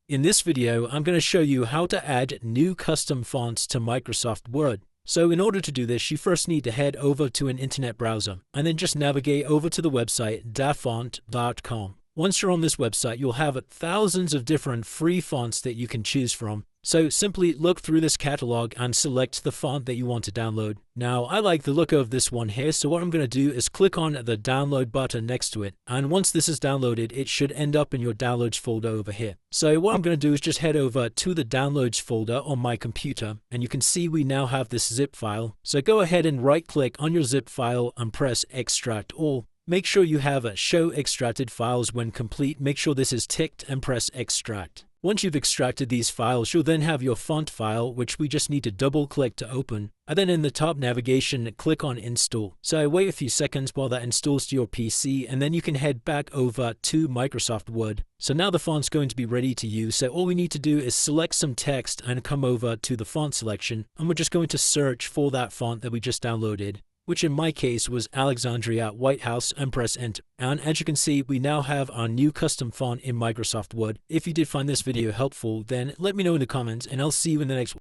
In this video, I'm going to show you how to add new custom fonts to Microsoft Word. So in order to do this, you first need to head over to an internet browser and then just navigate over to the website dafont.com. Once you're on this website, you'll have thousands of different free fonts that you can choose from. So simply look through this catalog and select the font that you want to download. Now, I like the look of this one here, so what I'm going to do is click on the download button next to it. And once this is downloaded, it should end up in your downloads folder over here. So what I'm going to do is just head over to the downloads folder on my computer, and you can see we now have this zip file. So go ahead and right click on your zip file and press extract all. Make sure you have a show extracted files when complete. Make sure this is ticked and press extract. Once you've extracted these files, you'll then have your font file, which we just need to double click to open. And then in the top navigation, click on install. So wait a few seconds while that installs to your PC, and then you can head back over to Microsoft Word. So now the font's going to be ready to use. So all we need to do is select some text and come over to the font selection. And we're just going to search for that font that we just downloaded, which in my case was Alexandria Whitehouse, and press enter. And as you can see, we now have our new custom font in Microsoft Word. If you did find this video helpful, then let me know in the comments, and I'll see you in the next one.